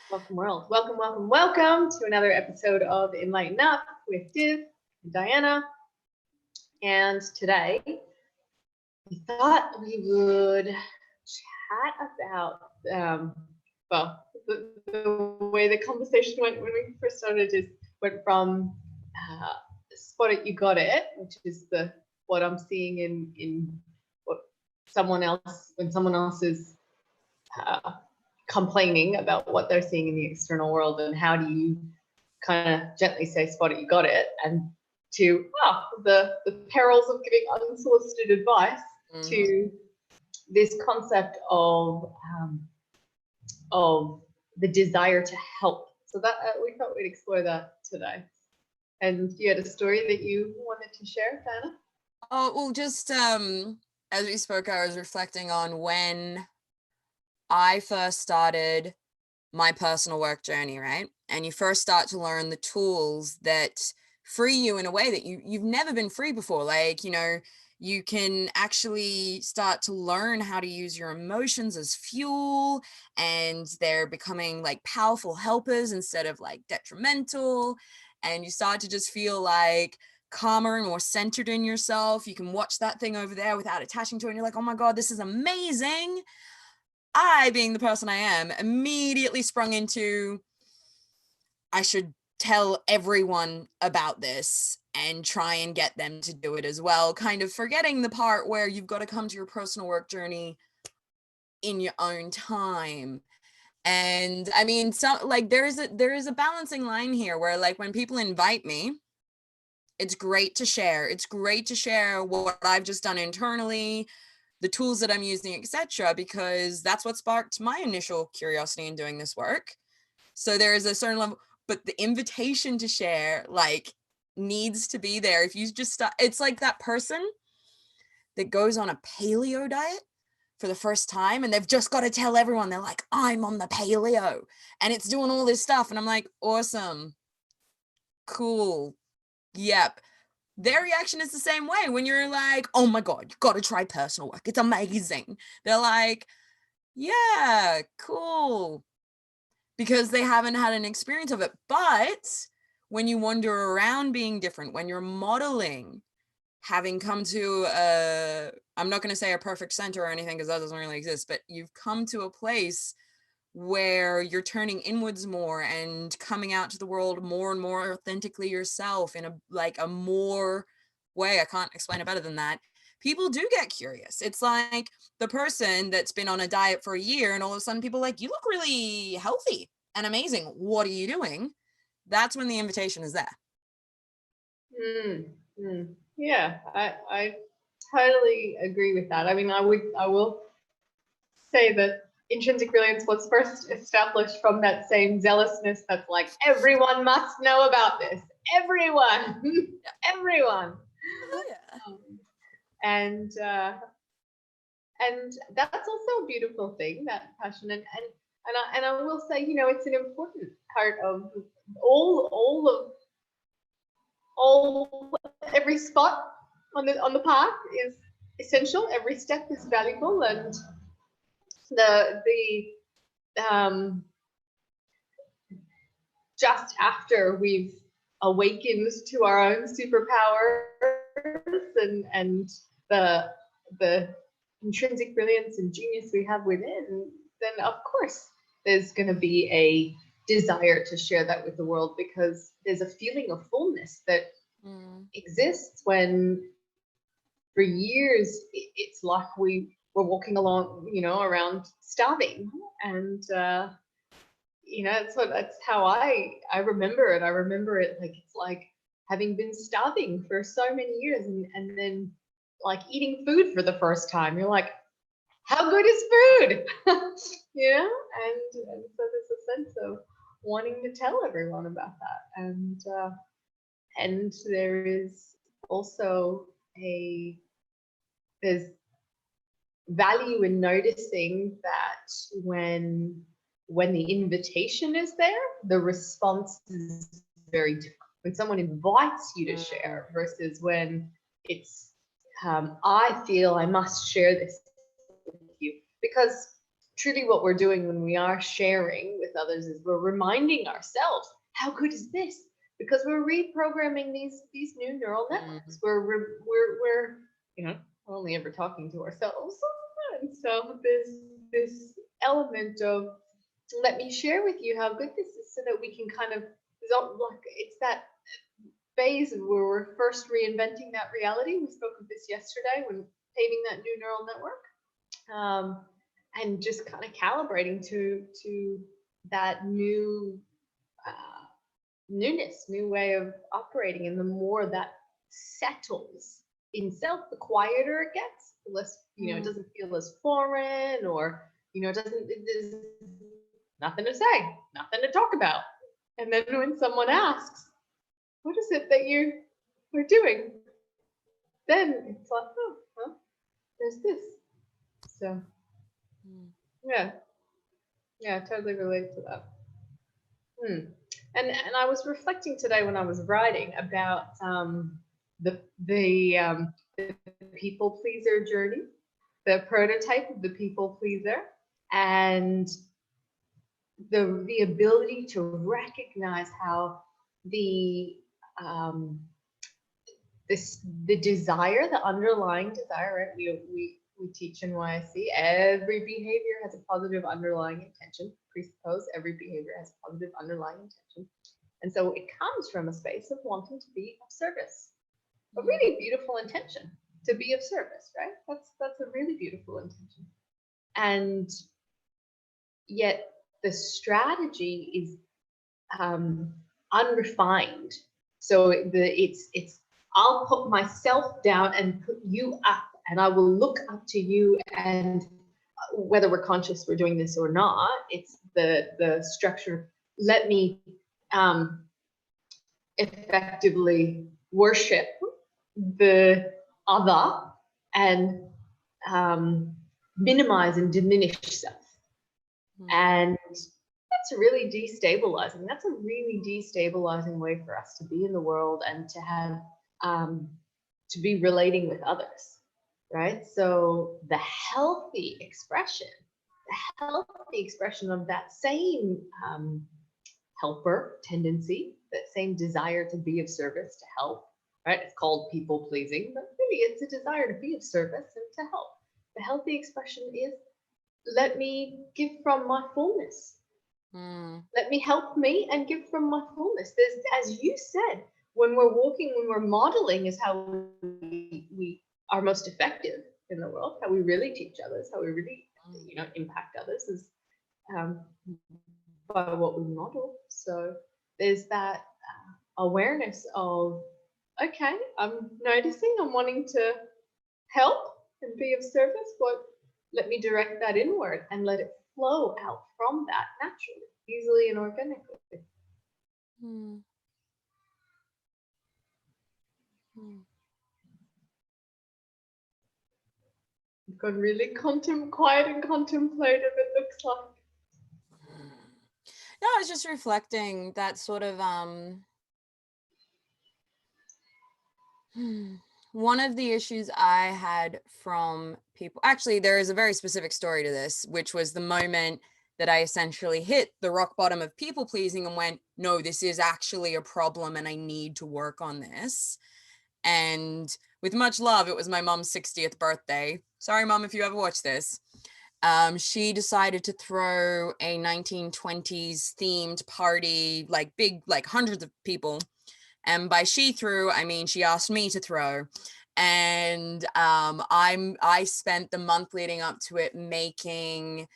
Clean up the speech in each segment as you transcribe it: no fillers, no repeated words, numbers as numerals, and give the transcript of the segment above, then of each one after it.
Welcome, world. Welcome, welcome, welcome to another episode of Enlighten Up with Div and Diana. And today, we thought we would chat about, the way the conversation went when we first started is went from spot it, you got it, which is what I'm seeing in what someone else, when someone else is complaining about what they're seeing in the external world, and how do you kind of gently say, spot it, you got it, and to the perils of giving unsolicited advice, to this concept of the desire to help. So that we thought we'd explore that today. And you had a story that you wanted to share, Diana? Oh, well, just as we spoke, I was reflecting on when I first started my personal work journey, right? And you first start to learn the tools that free you in a way that you've never been free before. Like, you can actually start to learn how to use your emotions as fuel, and they're becoming like powerful helpers instead of like detrimental. And you start to just feel like calmer and more centered in yourself. You can watch that thing over there without attaching to it, and you're like, oh my God, this is amazing. I, being the person I am, immediately sprung into, I should tell everyone about this and try and get them to do it as well, kind of forgetting the part where you've got to come to your personal work journey in your own time. And I mean, so like there is a balancing line here where, like, when people invite me, it's great to share. It's great to share what I've just done internally, the tools that I'm using, etc., because that's what sparked my initial curiosity in doing this work. So there is a certain level, but the invitation to share, like, needs to be there. If you just start, it's like that person that goes on a paleo diet for the first time, and they've just got to tell everyone, they're like, I'm on the paleo, and it's doing all this stuff. And I'm like, awesome, cool, yep. Their reaction is the same way when you're like, oh my God, you got to try personal work, it's amazing. They're like, yeah, cool, because they haven't had an experience of it. But when you wander around being different, when you're modeling, having come to I'm not going to say a perfect center or anything, because that doesn't really exist, but you've come to a place where you're turning inwards more and coming out to the world more and more authentically yourself in a more way. I can't explain it better than that. People do get curious. It's like the person that's been on a diet for a year, and all of a sudden people are like, you look really healthy and amazing. What are you doing? That's when the invitation is there. Yeah, I totally agree with that. I mean, I will say that intrinsic brilliance was first established from that same zealousness that's like, everyone must know about this. Everyone, everyone. Oh, yeah. And that's also a beautiful thing, that passion. And I will say, it's an important part of every spot on the path is essential. Every step is valuable, and the just after we've awakened to our own superpowers and the intrinsic brilliance and genius we have within, then of course there's going to be a desire to share that with the world, because there's a feeling of fullness that exists when, for years, it's like we were walking along, around starving. And that's how I remember it. I remember it like, it's like having been starving for so many years, and then like eating food for the first time. You're like, how good is food? And so there's a sense of wanting to tell everyone about that. And there is also there's value in noticing that when the invitation is there, the response is very different. When someone invites you to share versus when it's, I feel I must share this with you. Because truly what we're doing when we are sharing with others is we're reminding ourselves, how good is this? Because we're reprogramming these new neural networks. We're only ever talking to ourselves. And so this element of, let me share with you how good this is so that we can kind of, it's that phase where we're first reinventing that reality. We spoke of this yesterday when paving that new neural network, and just kind of calibrating to that new newness, new way of operating. And the more that settles in self, the quieter it gets, the less, it doesn't feel as foreign, or, there's nothing to say, nothing to talk about. And then when someone asks, what is it that you are doing? Then it's like, oh, well, there's this. So, yeah, totally relate to that. And I was reflecting today when I was writing about the people pleaser journey, the prototype of the people pleaser, and the ability to recognize how the desire, the underlying desire, right? We teach in YSC, every behavior has a positive underlying intention. Presuppose every behavior has a positive underlying intention. And so it comes from a space of wanting to be of service. A really beautiful intention, to be of service, right? That's a really beautiful intention. And yet the strategy is unrefined. So it's I'll put myself down and put you up, and I will look up to you. And whether we're conscious we're doing this or not, it's the structure. Let me effectively worship the other and minimize and diminish self. And that's really destabilizing. That's a really destabilizing way for us to be in the world and to have to be relating with others, right? So the healthy expression of that same helper tendency, that same desire to be of service, to help, right? It's called people pleasing, but really it's a desire to be of service and to help. The healthy expression is, let me give from my fullness. Let me help me and give from my fullness. There's, as you said, when we're walking, when we're modeling is how we are most effective in the world, how we really teach others, how we really, impact others is by what we model. So there's that awareness of, okay, I'm noticing, I'm wanting to help and be of service. Let me direct that inward and let it flow out from that naturally, easily and organically. You've got really quiet and contemplative, it looks like. No, I was just reflecting that sort of one of the issues I had from people, actually there is a very specific story to this, which was the moment that I essentially hit the rock bottom of people pleasing and went, no, this is actually a problem and I need to work on this. And with much love, it was my mom's 60th birthday. Sorry, Mom, if you ever watch this. She decided to throw a 1920s themed party, like big, like hundreds of people. And by she threw, I mean, she asked me to throw. And I spent the month leading up to it making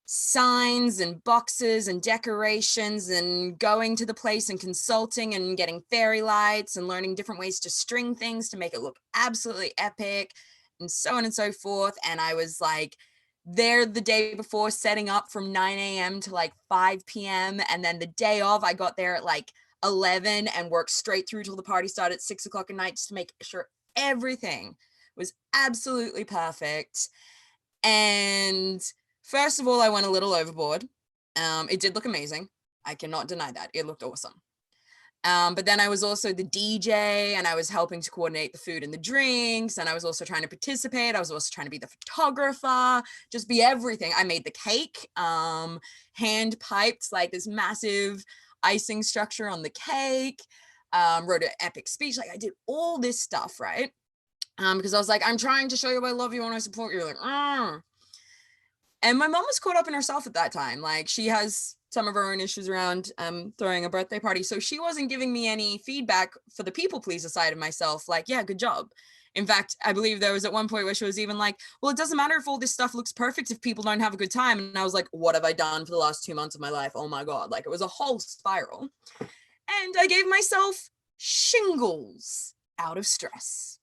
signs and boxes and decorations and going to the place and consulting and getting fairy lights and learning different ways to string things to make it look absolutely epic and so on and so forth. And I was like there the day before, setting up from 9 a.m. to like 5 p.m. And then the day of, I got there at like 11 and worked straight through till the party started at 6 o'clock at night just to make sure everything was absolutely perfect. And first of all, I went a little overboard. It did look amazing. I cannot deny that. It looked awesome. But then I was also the DJ, and I was helping to coordinate the food and the drinks. And I was also trying to participate. I was also trying to be the photographer, just be everything. I made the cake, hand piped like this massive icing structure on the cake, wrote an epic speech. Like I did all this stuff, right? Because I was like, I'm trying to show you I love you and I support you. Like, and my mom was caught up in herself at that time. Like she has some of her own issues around throwing a birthday party. So she wasn't giving me any feedback for the people pleaser side of myself. Like, yeah, good job. In fact, I believe there was at one point where she was even like, well, it doesn't matter if all this stuff looks perfect if people don't have a good time. And I was like, what have I done for the last 2 months of my life? Oh my God. Like it was a whole spiral. And I gave myself shingles out of stress.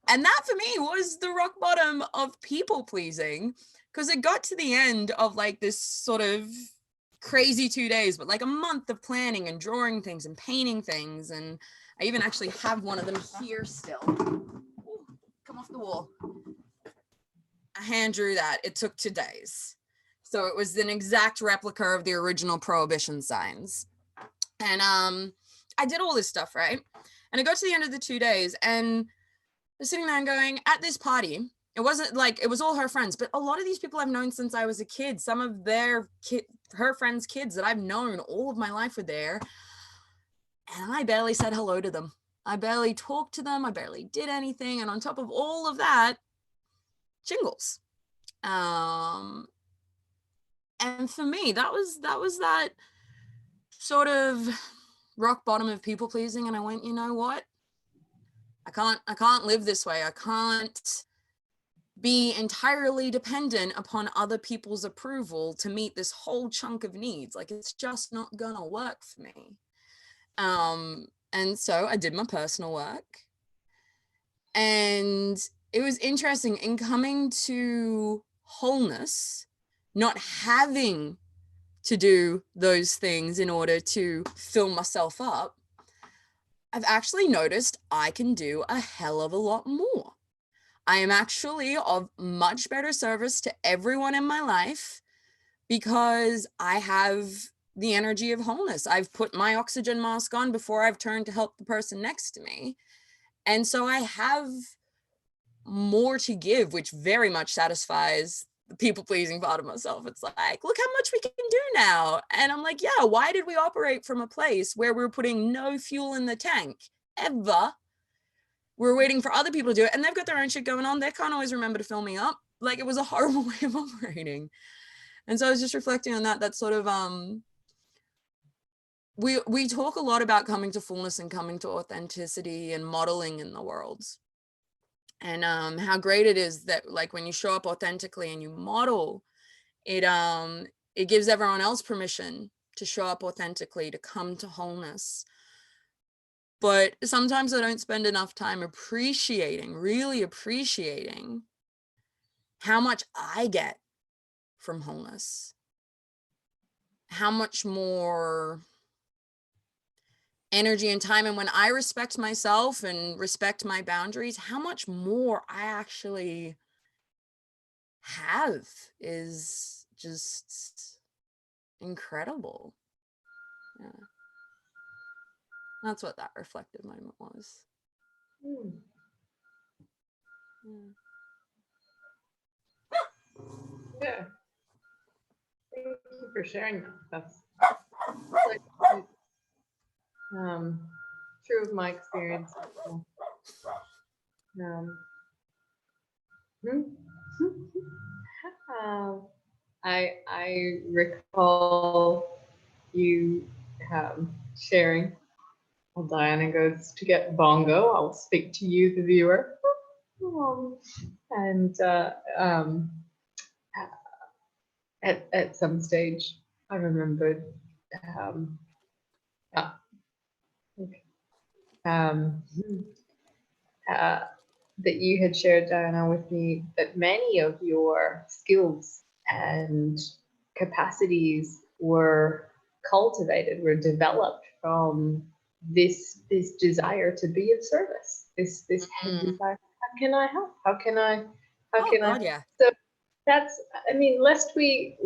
And that for me was the rock bottom of people pleasing, because it got to the end of like this sort of crazy 2 days, but like a month of planning and drawing things and painting things. And I even actually have one of them here still. Ooh, come off the wall. I hand drew that. It took 2 days. So it was an exact replica of the original Prohibition signs. And I did all this stuff, right? And I got to the end of the 2 days and I was sitting there and going, at this party, it wasn't like, it was all her friends, but a lot of these people I've known since I was a kid. Some of her friends' kids that I've known all of my life were there. And I barely said hello to them. I barely talked to them. I barely did anything. And on top of all of that, shingles. And for me, that was that sort of rock bottom of people pleasing. And I went, you know what? I can't live this way. I can't be entirely dependent upon other people's approval to meet this whole chunk of needs. Like it's just not gonna work for me. And so I did my personal work. And it was interesting in coming to wholeness, not having to do those things in order to fill myself up. I've actually noticed I can do a hell of a lot more. I am actually of much better service to everyone in my life because I have the energy of wholeness. I've put my oxygen mask on before I've turned to help the person next to me. And so I have more to give, which very much satisfies the people-pleasing part of myself. It's like, look how much we can do now. And I'm like, yeah, why did we operate from a place where we're putting no fuel in the tank ever? We're waiting for other people to do it, and they've got their own shit going on. They can't always remember to fill me up. Like it was a horrible way of operating. And so I was just reflecting on that sort of, we talk a lot about coming to fullness and coming to authenticity and modeling in the world. And how great it is that like when you show up authentically and you model, it gives everyone else permission to show up authentically, to come to wholeness. But sometimes I don't spend enough time really appreciating how much I get from wholeness. How much more energy and time. And when I respect myself and respect my boundaries, how much more I actually have is just incredible. Yeah. That's what that reflective moment was. Yeah. Thank you for sharing that. That's true of my experience. I recall you sharing. While Diana goes to get bongo, I'll speak to you, the viewer. And at some stage, I remembered that you had shared, Diana, with me that many of your skills and capacities were cultivated, were developed from this desire to be of service, this desire. How can I help? How can I? Yeah. So that's, I mean, lest we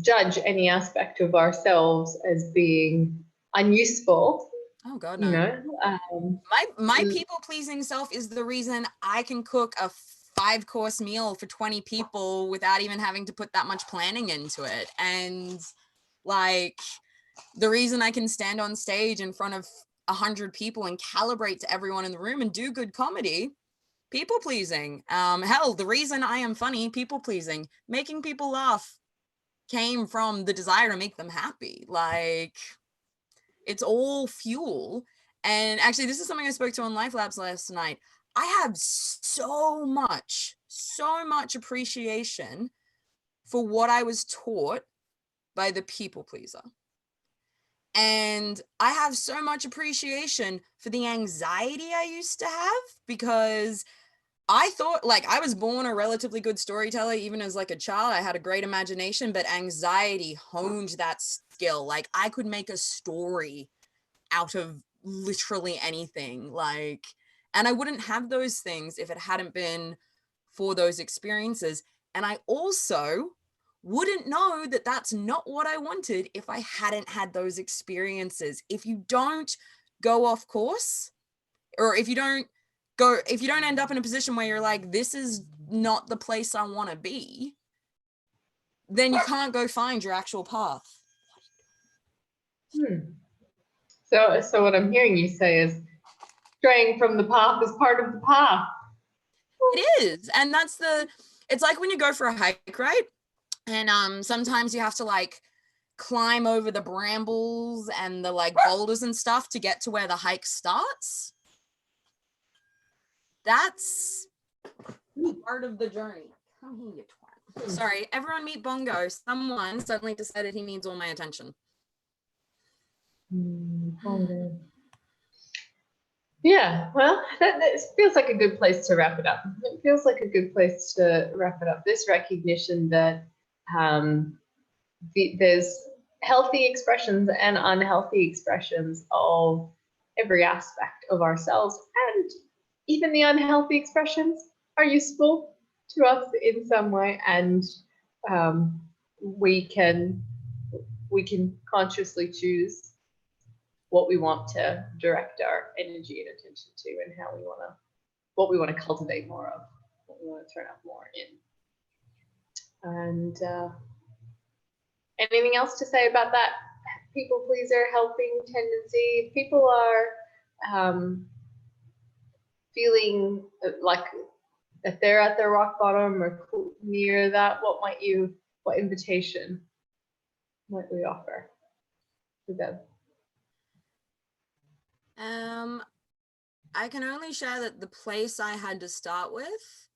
judge any aspect of ourselves as being unuseful, Oh God, you no. know. My people pleasing self is the reason I can cook a 5-course meal for 20 people without even having to put that much planning into it. And like the reason I can stand on stage in front of 100 people and calibrate to everyone in the room and do good comedy, people pleasing. Hell, the reason I am funny, people pleasing. Making people laugh came from the desire to make them happy. Like, it's all fuel. And actually, this is something I spoke to on Life Labs last night. I have so much appreciation for what I was taught by the people pleaser. And I have so much appreciation for the anxiety I used to have, because I thought, like, I was born a relatively good storyteller. Even as like a child, I had a great imagination, but anxiety honed that skill. Like, I could make a story out of literally anything. Like, and I wouldn't have those things if it hadn't been for those experiences. And I also wouldn't know that that's not what I wanted if I hadn't had those experiences. If you don't go off course, or if you don't end up in a position where you're like, this is not the place I want to be, then you can't go find your actual path. So what I'm hearing you say is straying from the path is part of the path. It is. And it's like when you go for a hike, right? And sometimes you have to like climb over the brambles and the like boulders and stuff to get to where the hike starts. That's part of the journey. Come here, you twat. Sorry, everyone meet Bongo. Someone suddenly decided he needs all my attention. Bongo. Yeah, well, that feels like a good place to wrap it up. It feels like a good place to wrap it up. This recognition that there's healthy expressions and unhealthy expressions of every aspect of ourselves, and even the unhealthy expressions are useful to us in some way, and we can consciously choose what we want to direct our energy and attention to, and what we want to cultivate more of, what we want to turn up more in. And anything else to say about that people pleaser helping tendency? If people are feeling like that they're at their rock bottom or near that, what invitation might we offer to them? I can only share that the place I had to start with,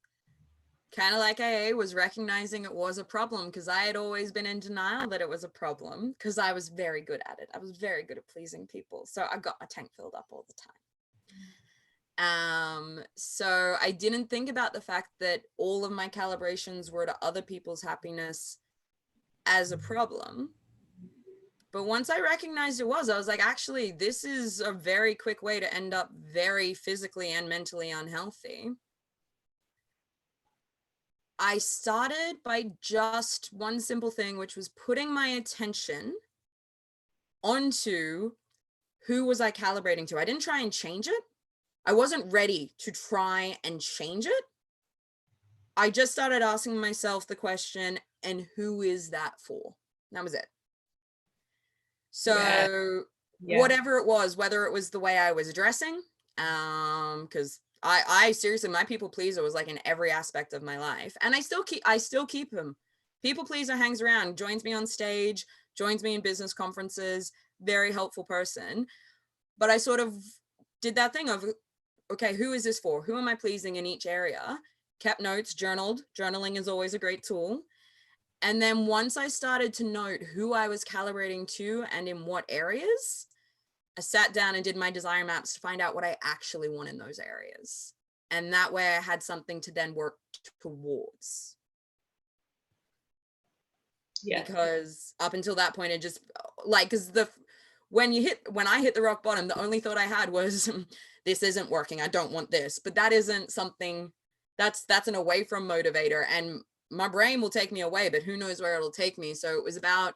kind of like AA, was recognizing it was a problem, because I had always been in denial that it was a problem, because I was very good at it. I was very good at pleasing people. So I got my tank filled up all the time. So I didn't think about the fact that all of my calibrations were to other people's happiness as a problem. But once I recognized it was, I was like, actually, this is a very quick way to end up very physically and mentally unhealthy. I started by just one simple thing, which was putting my attention onto who was I calibrating to. I didn't try and change it. I wasn't ready to try and change it. I just started asking myself the question, and who is that for? That was it. So whatever it was, whether it was the way I was dressing, because I seriously, my people pleaser was like in every aspect of my life, and I still keep him. People pleaser hangs around, joins me on stage, joins me in business conferences, very helpful person. But I sort of did that thing of, okay, who is this for? Who am I pleasing in each area? Kept notes, journaled. Journaling is always a great tool. And then once I started to note who I was calibrating to and in what areas, I sat down and did my desire maps to find out what I actually want in those areas. And that way I had something to then work towards. Yeah. Because up until that point, it just like, because when I hit the rock bottom, the only thought I had was, this isn't working. I don't want this. But that isn't something that's an away from motivator. And my brain will take me away, but who knows where it'll take me. So it was about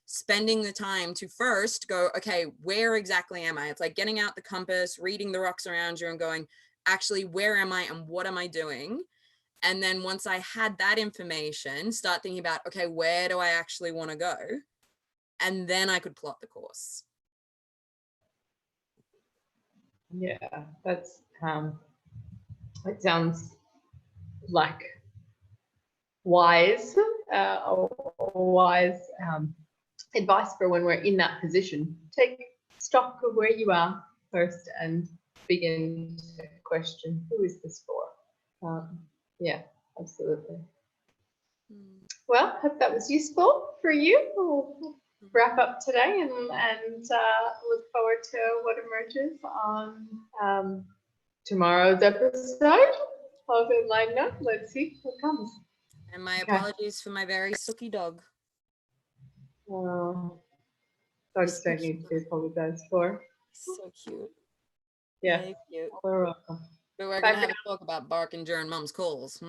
spending the time to first go, okay, where exactly am I? It's like getting out the compass, reading the rocks around you and going, actually, where am I and what am I doing? And then once I had that information, start thinking about, okay, where do I actually want to go? And then I could plot the course. Yeah, that's it sounds like wise, wise advice for when we're in that position. Take stock of where you are first and begin to question, who is this for? Yeah, absolutely. Well, hope that was useful for you. We'll wrap up today and look forward to what emerges on tomorrow's episode of enLIGHTen. Let's see what comes. And my apologies for my very sooky dog. Oh, dogs don't need to be apologized for. So cute. Yeah, Very cute. you're welcome. But we're going to have a talk about barking during mom's calls.